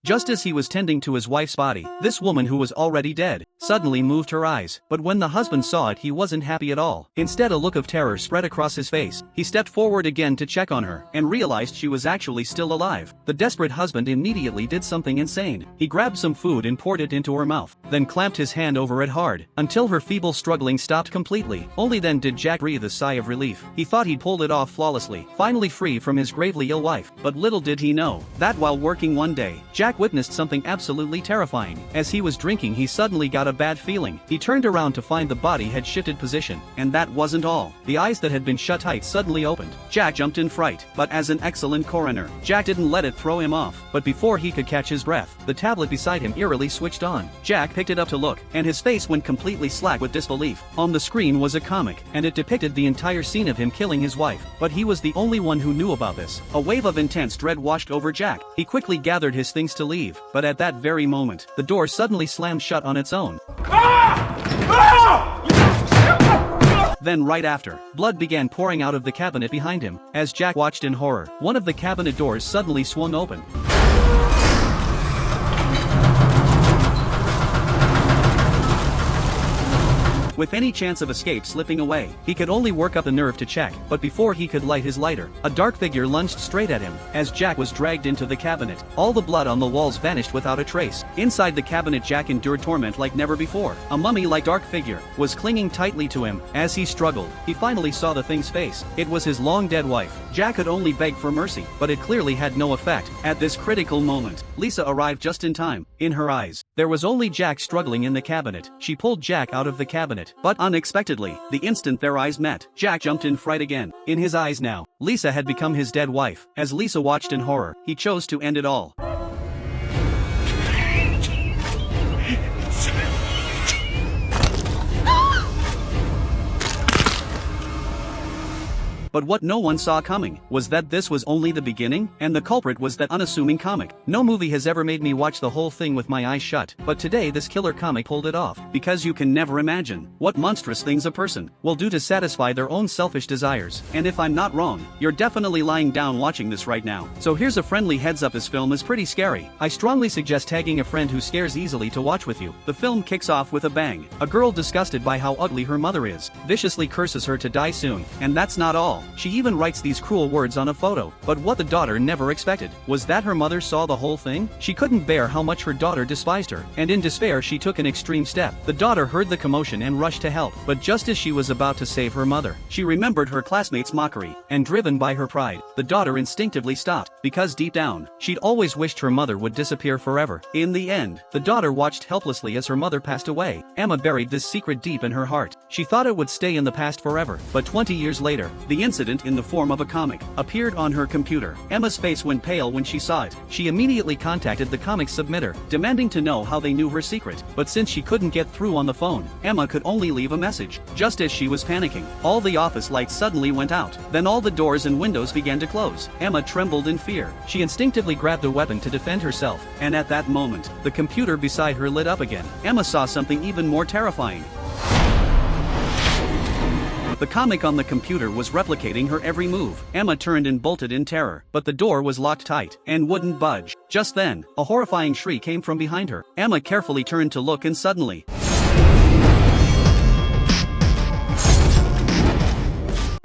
Just as he was tending to his wife's body, this woman who was already dead, suddenly moved her eyes. But when the husband saw it, he wasn't happy at all. Instead, a look of terror spread across his face. He stepped forward again to check on her, and realized she was actually still alive. The desperate husband immediately did something insane. He grabbed some food and poured it into her mouth, then clamped his hand over it hard, until her feeble struggling stopped completely. Only then did Jack breathe a sigh of relief. He thought he'd pulled it off flawlessly, finally free from his gravely ill wife. But little did he know that while working one day, Jack witnessed something absolutely terrifying. As he was drinking, he suddenly got a bad feeling. He turned around to find the body had shifted position. And that wasn't all. The eyes that had been shut tight suddenly opened. Jack jumped in fright, but as an excellent coroner, Jack didn't let it throw him off. But before he could catch his breath, the tablet beside him eerily switched on. Jack picked it up to look, and his face went completely slack with disbelief. On the screen was a comic, and it depicted the entire scene of him killing his wife. But he was the only one who knew about this. A wave of intense dread washed over Jack. He quickly gathered his things to leave, but at that very moment, the door suddenly slammed shut on its own. Then right after, blood began pouring out of the cabinet behind him. As Jack watched in horror, one of the cabinet doors suddenly swung open. With any chance of escape slipping away, he could only work up the nerve to check. But before he could light his lighter, a dark figure lunged straight at him. As Jack was dragged into the cabinet, all the blood on the walls vanished without a trace. Inside the cabinet, Jack endured torment like never before. A mummy-like dark figure was clinging tightly to him. As he struggled, he finally saw the thing's face. It was his long-dead wife. Jack could only beg for mercy, but it clearly had no effect. At this critical moment, Lisa arrived just in time. In her eyes, there was only Jack struggling in the cabinet. She pulled Jack out of the cabinet. But unexpectedly, the instant their eyes met, Jack jumped in fright again. In his eyes now, Lisa had become his dead wife. As Lisa watched in horror, he chose to end it all. But what no one saw coming was that this was only the beginning, and the culprit was that unassuming comic. No movie has ever made me watch the whole thing with my eyes shut, but today this killer comic pulled it off. Because you can never imagine what monstrous things a person will do to satisfy their own selfish desires. And if I'm not wrong, you're definitely lying down watching this right now. So here's a friendly heads up: this film is pretty scary. I strongly suggest tagging a friend who scares easily to watch with you. The film kicks off with a bang. A girl, disgusted by how ugly her mother is, viciously curses her to die soon. And that's not all. She even writes these cruel words on a photo. But what the daughter never expected was that her mother saw the whole thing. She couldn't bear how much her daughter despised her, and in despair she took an extreme step. The daughter heard the commotion and rushed to help, but just as she was about to save her mother, she remembered her classmates' mockery, and driven by her pride, the daughter instinctively stopped, because deep down, she'd always wished her mother would disappear forever. In the end, the daughter watched helplessly as her mother passed away. Emma buried this secret deep in her heart. She thought it would stay in the past forever, but 20 years later, the incident in the form of a comic appeared on her computer. Emma's face went pale when she saw it. She immediately contacted the comic submitter, demanding to know how they knew her secret. But since she couldn't get through on the phone, Emma could only leave a message. Just as she was panicking, all the office lights suddenly went out. Then all the doors and windows began to close. Emma trembled in fear. She instinctively grabbed a weapon to defend herself, and at that moment, the computer beside her lit up again. Emma saw something even more terrifying. The comic on the computer was replicating her every move. Emma turned and bolted in terror, but the door was locked tight and wouldn't budge. Just then, a horrifying shriek came from behind her. Emma carefully turned to look, and suddenly,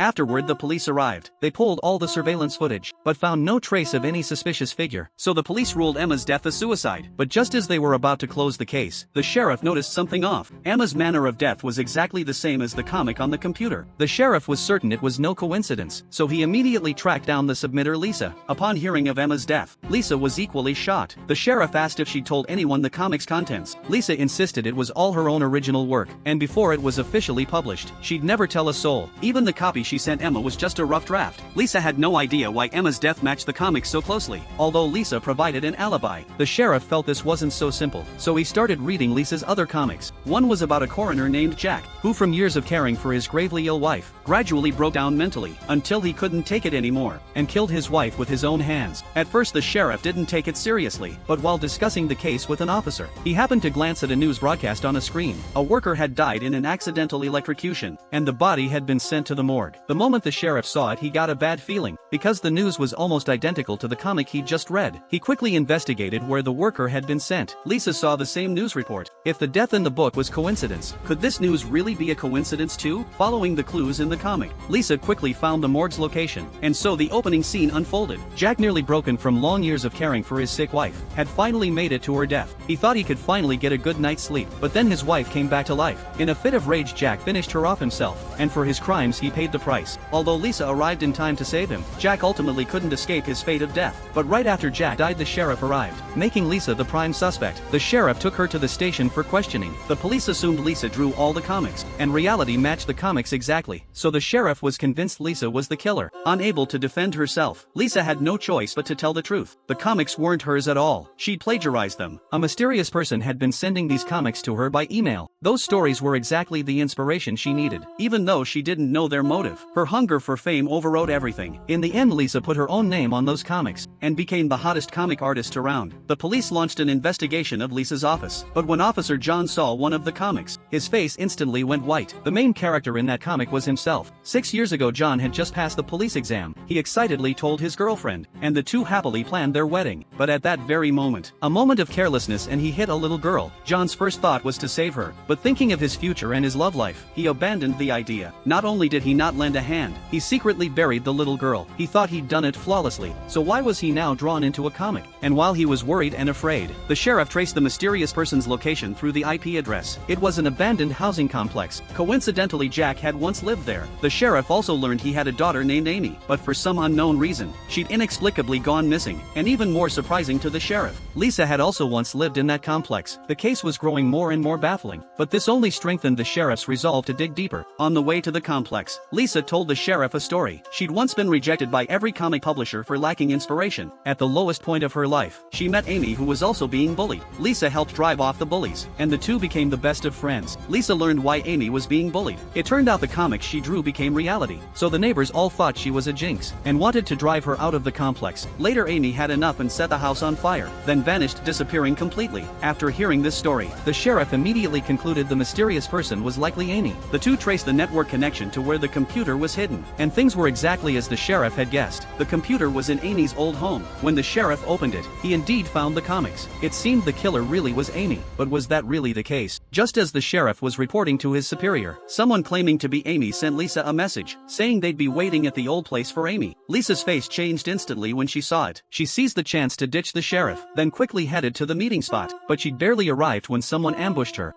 afterward, the police arrived. They pulled all the surveillance footage, but found no trace of any suspicious figure. So the police ruled Emma's death a suicide. But just as they were about to close the case, the sheriff noticed something off. Emma's manner of death was exactly the same as the comic on the computer. The sheriff was certain it was no coincidence, so he immediately tracked down the submitter, Lisa. Upon hearing of Emma's death, Lisa was equally shocked. The sheriff asked if she told anyone the comic's contents. Lisa insisted it was all her own original work, and before it was officially published, she'd never tell a soul. Even the copy she sent Emma was just a rough draft. Lisa had no idea why Emma's death matched the comic so closely. Although Lisa provided an alibi, the sheriff felt this wasn't so simple, so he started reading Lisa's other comics. One was about a coroner named Jack, who from years of caring for his gravely ill wife, gradually broke down mentally, until he couldn't take it anymore, and killed his wife with his own hands. At first the sheriff didn't take it seriously, but while discussing the case with an officer, he happened to glance at a news broadcast on a screen. A worker had died in an accidental electrocution, and the body had been sent to the morgue. morgue. The moment the sheriff saw it, he got a bad feeling, because the news was almost identical to the comic he'd just read. He quickly investigated where the worker had been sent. Lisa saw the same news report. If the death in the book was coincidence, could this news really be a coincidence too? Following the clues in the comic, Lisa quickly found the morgue's location, and so the opening scene unfolded. Jack, nearly broken from long years of caring for his sick wife, had finally made it to her death. He thought he could finally get a good night's sleep, but then his wife came back to life. In a fit of rage, Jack finished her off himself, and for his crimes he paid the price. Although Lisa arrived in time to save him, Jack ultimately couldn't escape his fate of death. But right after Jack died, the sheriff arrived, making Lisa the prime suspect. The sheriff took her to the station for questioning. The police assumed Lisa drew all the comics, and reality matched the comics exactly, so the sheriff was convinced Lisa was the killer. Unable to defend herself, Lisa had no choice but to tell the truth. The comics weren't hers at all. She'd plagiarized them. A mysterious person had been sending these comics to her by email. Those stories were exactly the inspiration she needed, even though she didn't know their motive. Her hunger for fame overrode everything. In the end, Lisa put her own name on those comics, and became the hottest comic artist around. The police launched an investigation of Lisa's office, but when Officer John saw one of the comics, his face instantly went white. The main character in that comic was himself. 6 years ago, John had just passed the police exam. He excitedly told his girlfriend, and the two happily planned their wedding. But at that very moment, a moment of carelessness, and he hit a little girl. John's first thought was to save her, but thinking of his future and his love life, he abandoned the idea. Not only did he not lend a hand, he secretly buried the little girl. He thought he'd done it flawlessly, so why was he now drawn into a comic? And while he was worried and afraid, the sheriff traced the mysterious person's location through the IP address. It was an abandoned housing complex. Coincidentally, Jack had once lived there. The sheriff also learned he had a daughter named Amy, but for some unknown reason, she'd inexplicably gone missing. And even more surprising to the sheriff, Lisa had also once lived in that complex. The case was growing more and more baffling, but this only strengthened the sheriff's resolve to dig deeper. On the way to the complex, Lisa told the sheriff a story. She'd once been rejected by every comic publisher for lacking inspiration. At the lowest point of her life, she met Amy, who was also being bullied. Lisa helped drive off the bullies, and the two became the best of friends. Lisa learned why Amy was being bullied. It turned out the comics she drew became reality, so the neighbors all thought she was a jinx, and wanted to drive her out of the complex. Later, Amy had enough and set the house on fire, then vanished, disappearing completely. After hearing this story, the sheriff immediately concluded the mysterious person was likely Amy. The two traced the network connection to where the computer was hidden, and things were exactly as the sheriff had guessed. The computer was in Amy's old home. When the sheriff opened it, he indeed found the comics. It seemed the killer really was Amy, but was that really the case? Just as the sheriff was reporting to his superior, someone claiming to be Amy sent Lisa a message, saying they'd be waiting at the old place for Amy. Lisa's face changed instantly when she saw it. She seized the chance to ditch the sheriff, then quickly headed to the meeting spot, but she'd barely arrived when someone ambushed her.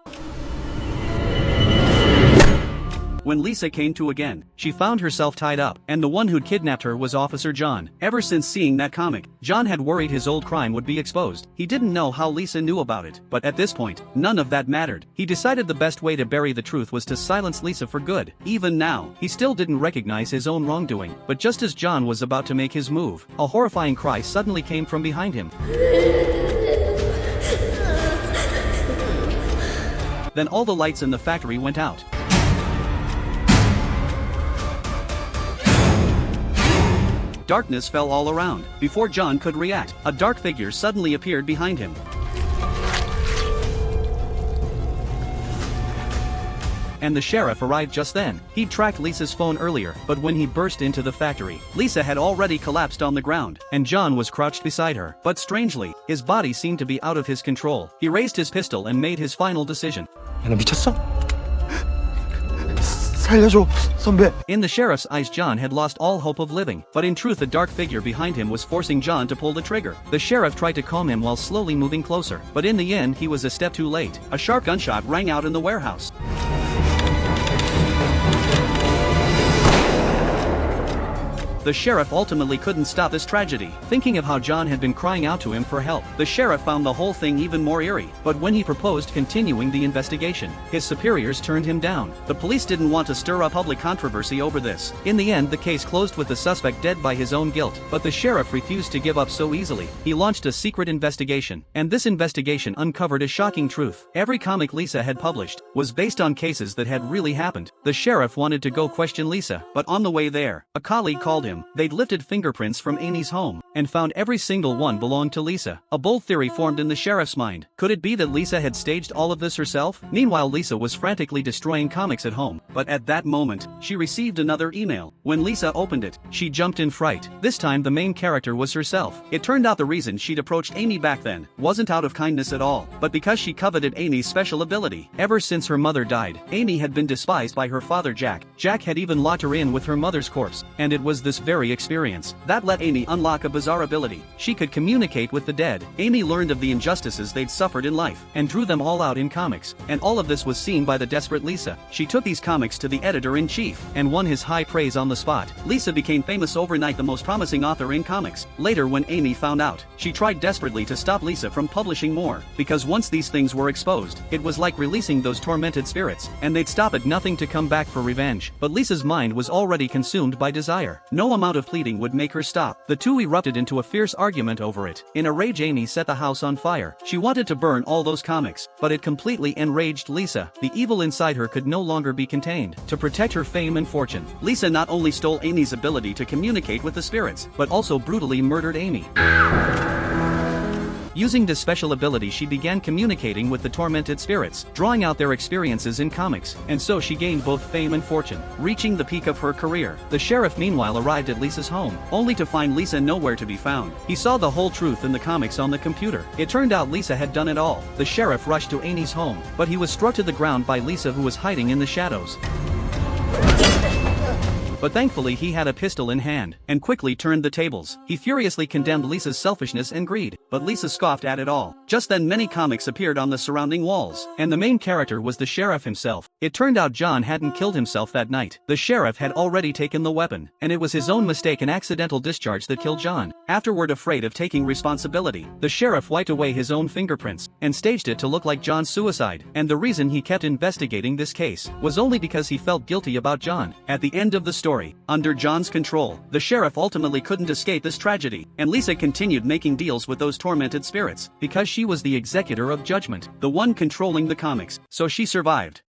When Lisa came to again, she found herself tied up, and the one who'd kidnapped her was Officer John. Ever since seeing that comic, John had worried his old crime would be exposed. He didn't know how Lisa knew about it, but at this point, none of that mattered. He decided the best way to bury the truth was to silence Lisa for good. Even now, he still didn't recognize his own wrongdoing, but just as John was about to make his move, a horrifying cry suddenly came from behind him. Then all the lights in the factory went out. Darkness fell all around. Before John could react, a dark figure suddenly appeared behind him. And the sheriff arrived just then. He'd tracked Lisa's phone earlier, but when he burst into the factory, Lisa had already collapsed on the ground, and John was crouched beside her. But strangely, his body seemed to be out of his control. He raised his pistol and made his final decision. 야, 너 미쳤어? 살려줘, 선배. In the sheriff's eyes, John had lost all hope of living, but in truth the dark figure behind him was forcing John to pull the trigger. The sheriff tried to calm him while slowly moving closer, but in the end he was a step too late. A sharp gunshot rang out in the warehouse. The sheriff ultimately couldn't stop this tragedy. Thinking of how John had been crying out to him for help, the sheriff found the whole thing even more eerie. But when he proposed continuing the investigation, his superiors turned him down. The police didn't want to stir up public controversy over this. In the end, the case closed with the suspect dead by his own guilt, but the sheriff refused to give up so easily. He launched a secret investigation, and this investigation uncovered a shocking truth. Every comic Lisa had published was based on cases that had really happened. The sheriff wanted to go question Lisa, but on the way there, a colleague called him. him, they'd lifted fingerprints from Amy's home and found every single one belonged to Lisa. A bold theory formed in the sheriff's mind. Could it be that Lisa had staged all of this herself? Meanwhile, Lisa was frantically destroying comics at home, but at that moment, she received another email. When Lisa opened it, she jumped in fright. This time the main character was herself. It turned out the reason she'd approached Amy back then wasn't out of kindness at all, but because she coveted Amy's special ability. Ever since her mother died, Amy had been despised by her father Jack. Jack had even locked her in with her mother's corpse, and it was this very experience that let Amy unlock a bizarre ability. She could communicate with the dead. Amy learned of the injustices they'd suffered in life, and drew them all out in comics, and all of this was seen by the desperate Lisa. She took these comics to the editor-in-chief, and won his high praise on the spot. Lisa became famous overnight, the most promising author in comics. Later, when Amy found out, she tried desperately to stop Lisa from publishing more, because once these things were exposed, it was like releasing those tormented spirits, and they'd stop at nothing to come back for revenge. But Lisa's mind was already consumed by desire. No amount of pleading would make her stop. The two erupted into a fierce argument over it. In a rage, Amy set the house on fire. She wanted to burn all those comics, but it completely enraged Lisa. The evil inside her could no longer be contained. To protect her fame and fortune, Lisa not only stole Amy's ability to communicate with the spirits, but also brutally murdered Amy. Using this special ability, she began communicating with the tormented spirits, drawing out their experiences in comics, and so she gained both fame and fortune, reaching the peak of her career. The sheriff meanwhile arrived at Lisa's home, only to find Lisa nowhere to be found. He saw the whole truth in the comics on the computer. It turned out Lisa had done it all. The sheriff rushed to Amy's home, but he was struck to the ground by Lisa, who was hiding in the shadows. But thankfully he had a pistol in hand, and quickly turned the tables. He furiously condemned Lisa's selfishness and greed, but Lisa scoffed at it all. Just then many comics appeared on the surrounding walls, and the main character was the sheriff himself. It turned out John hadn't killed himself that night. The sheriff had already taken the weapon, and it was his own mistake and accidental discharge that killed John. Afterward, afraid of taking responsibility, the sheriff wiped away his own fingerprints, and staged it to look like John's suicide. And the reason he kept investigating this case was only because he felt guilty about John. At the end of the story, under John's control, the sheriff ultimately couldn't escape this tragedy, and Lisa continued making deals with those tormented spirits, because she was the executor of judgment, the one controlling the comics, so she survived.